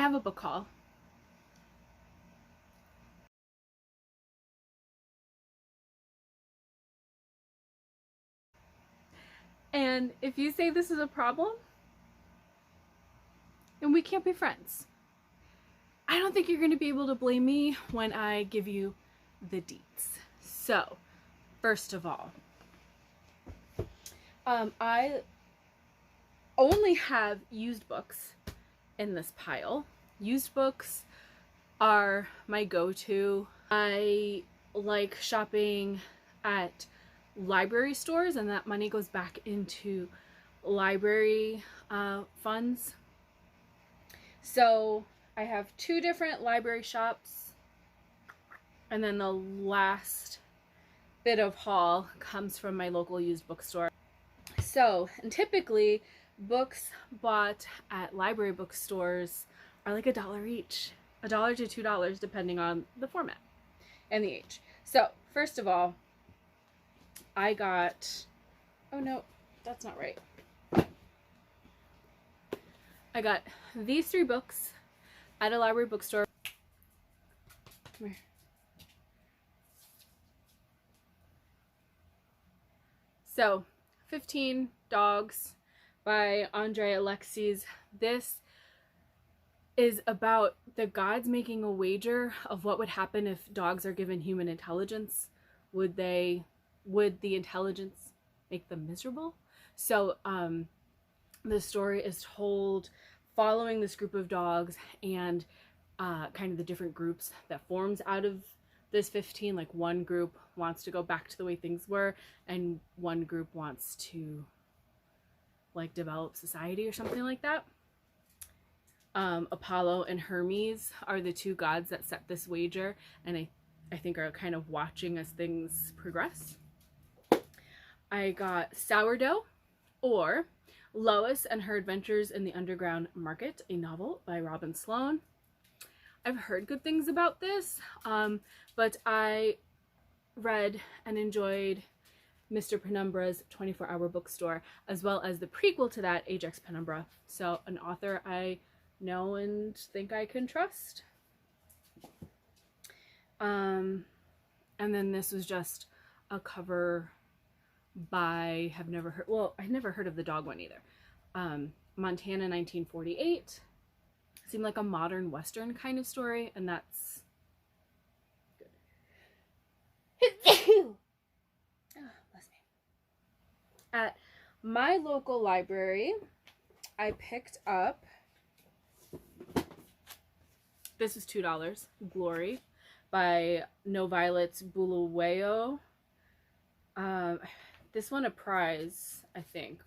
have a book haul. And if you say this is a problem, then we can't be friends. I don't think you're going to be able to blame me when I give you the deets. So, first of all, I only have used books in this pile. Used books are my go-to. I like shopping at library stores, and that money goes back into library funds. So I have 2 different library shops, and then the last bit of haul comes from my local used bookstore. So, and typically books bought at library bookstores are like $1 each, $1 to $2 depending on the format and the age. So first of all, I got, oh no, that's not right. I got these 3 books at a library bookstore. Come here. So, 15 Dogs by Andrei Alexis. This is about the gods making a wager of what would happen if dogs are given human intelligence. Would the intelligence make them miserable? So the story is told following this group of dogs and kind of the different groups that forms out of this 15. Like, one group wants to go back to the way things were, and one group wants to like develop society or something like that. Apollo and Hermes are the 2 gods that set this wager, and I think are kind of watching as things progress. I got Sourdough, or Lois and Her Adventures in the Underground Market, a novel by Robin Sloan. I've heard good things about this, but I read and enjoyed Mr. Penumbra's 24-Hour Bookstore, as well as the prequel to that, Ajax Penumbra. So an author I know and think I can trust. And then this was just a cover by, I'd never heard of the dog one either. Montana 1948. Seemed like a modern Western kind of story, and that's good. Oh, bless me. At my local library, I picked up, this was $2, Glory by No Violets Bulawayo. This won a prize, I think,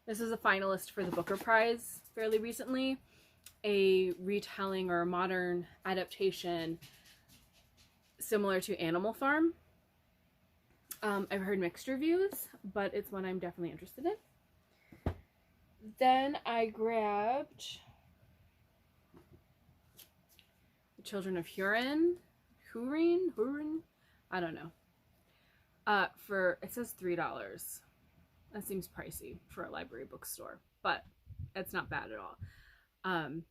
this was a finalist for the Booker Prize fairly recently. A retelling or a modern adaptation similar to Animal Farm. I've heard mixed reviews, but it's one I'm definitely interested in. Then I grabbed The Children of Hurin, I don't know. It says $3. That seems pricey for a library bookstore, but it's not bad at all. I'm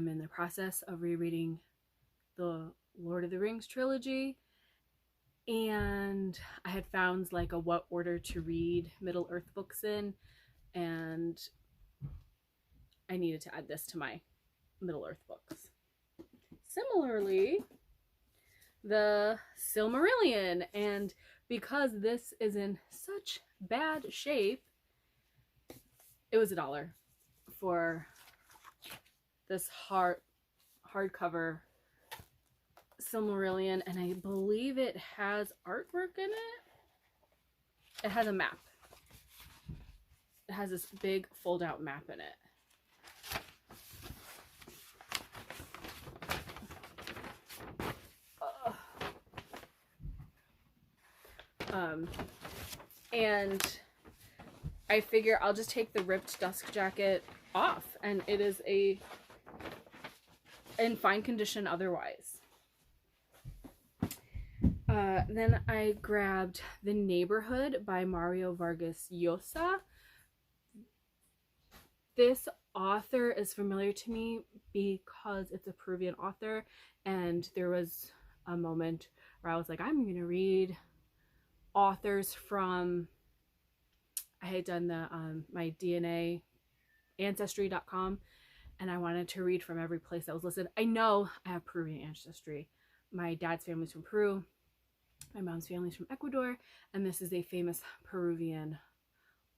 in the process of rereading the Lord of the Rings trilogy, and I had found like a what order to read Middle Earth books in, and I needed to add this to my Middle Earth books. Similarly, the Silmarillion, and because this is in such bad shape, it was $1 for this hardcover Silmarillion, and I believe it has artwork in it. It has a map. It has this big fold-out map in it. And I figure I'll just take the ripped dust jacket off, and it is in fine condition otherwise. Then I grabbed The Neighborhood by Mario Vargas Llosa. this author is familiar to me because it's a Peruvian author, and there was a moment where I was like, I'm going to read authors from, I had done the my DNA ancestry.com, and I wanted to read from every place that was listed. I know I have Peruvian ancestry. My dad's family's from Peru, my mom's family's from Ecuador, and this is a famous Peruvian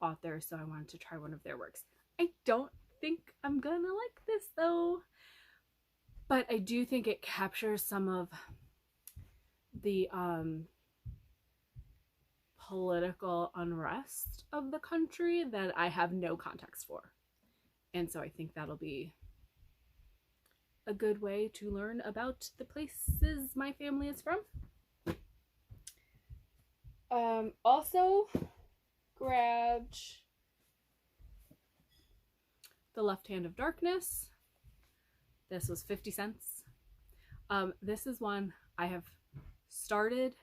author, so I wanted to try one of their works. I don't think I'm gonna like this though, but I do think it captures some of the political unrest of the country that I have no context for. And so I think that'll be a good way to learn about the places my family is from. Also grabbed The Left Hand of Darkness. This was 50 cents. This is one I have started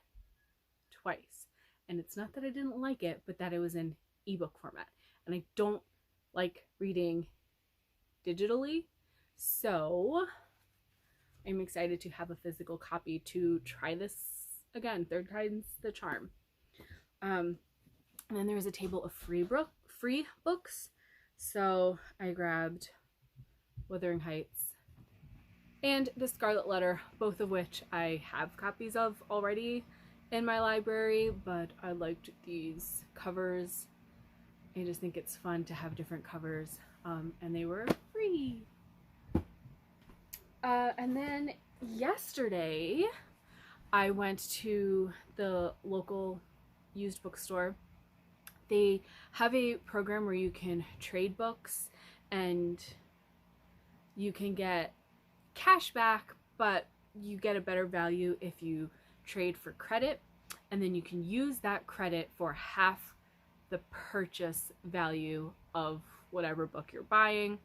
twice. And it's not that I didn't like it, but that it was in ebook format. And I don't like reading digitally. So I'm excited to have a physical copy to try this again. Third time's the charm. And then there was a table of free books. So I grabbed Wuthering Heights and The Scarlet Letter, both of which I have copies of already in my library, but I liked these covers. I just think it's fun to have different covers, and they were free. And then yesterday I went to the local used bookstore. They have a program where you can trade books and you can get cash back, but you get a better value if you trade for credit, and then you can use that credit for half the purchase value of whatever book you're buying.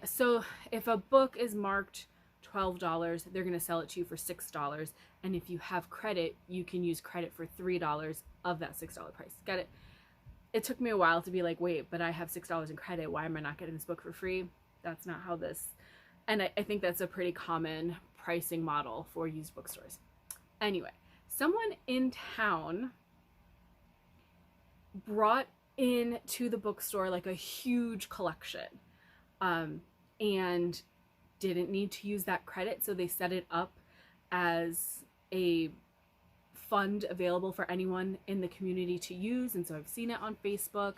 So if a book is marked $12, they're going to sell it to you for $6, and if you have credit, you can use credit for $3 of that $6 price. Get it? It took me a while to be like, wait, but I have $6 in credit, why am I not getting this book for free? That's not how this, and I think that's a pretty common pricing model for used bookstores. Anyway, someone in town brought into the bookstore like a huge collection, and didn't need to use that credit, so they set it up as a fund available for anyone in the community to use. And so I've seen it on Facebook.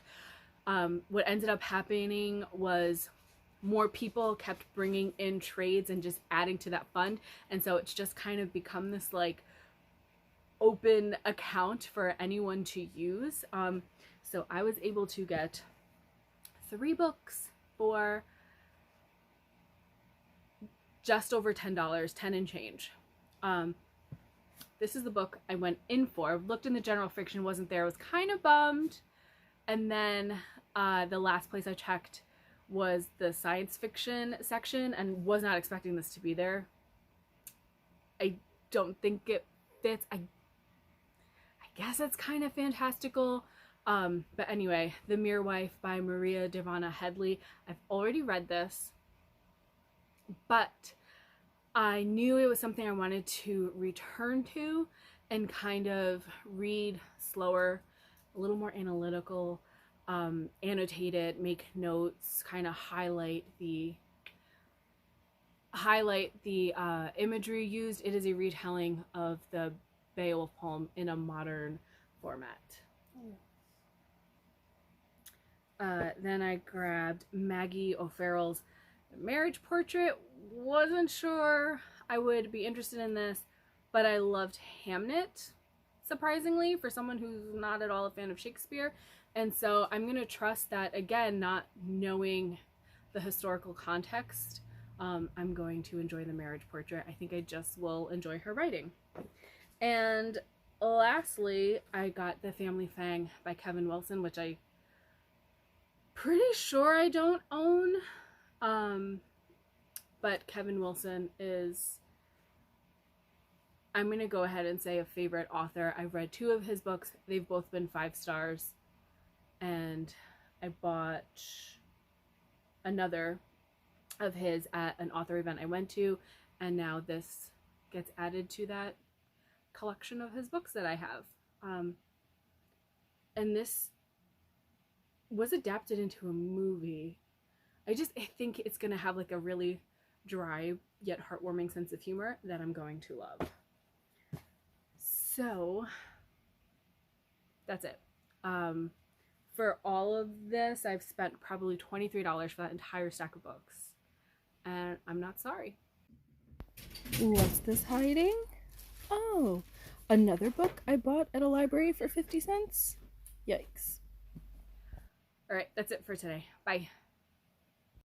What ended up happening was more people kept bringing in trades and just adding to that fund, and so it's just kind of become this like open account for anyone to use. So I was able to get 3 books for just over $10, 10 and change. This is the book I went in for. Looked in the general fiction, wasn't there. I was kind of bummed. And then the last place I checked was the science fiction section, and was not expecting this to be there. I don't think it fits. I guess it's kind of fantastical. But anyway, The Mere Wife by Maria Devana Headley. I've already read this, but I knew it was something I wanted to return to and kind of read slower, a little more analytical, annotate it, make notes, kind of highlight the imagery used. It is a retelling of the Beowulf poem in a modern format. Then I grabbed Maggie O'Farrell's Marriage Portrait. Wasn't sure I would be interested in this, but I loved Hamnet, surprisingly, for someone who's not at all a fan of Shakespeare. And so I'm going to trust that, again, not knowing the historical context, I'm going to enjoy The Marriage Portrait. I think I just will enjoy her writing. And lastly, I got The Family Fang by Kevin Wilson, which I pretty sure I don't own. But Kevin Wilson is, I'm going to go ahead and say a favorite author. I've read 2 of his books. They've both been 5 stars. And I bought another of his at an author event I went to. And now this gets added to that collection of his books that I have. And this was adapted into a movie. I think it's going to have like a really dry yet heartwarming sense of humor that I'm going to love. So that's it. For all of this, I've spent probably $23 for that entire stack of books. And I'm not sorry. What's this hiding? Oh, another book I bought at a library for 50 cents? Yikes. All right, that's it for today. Bye.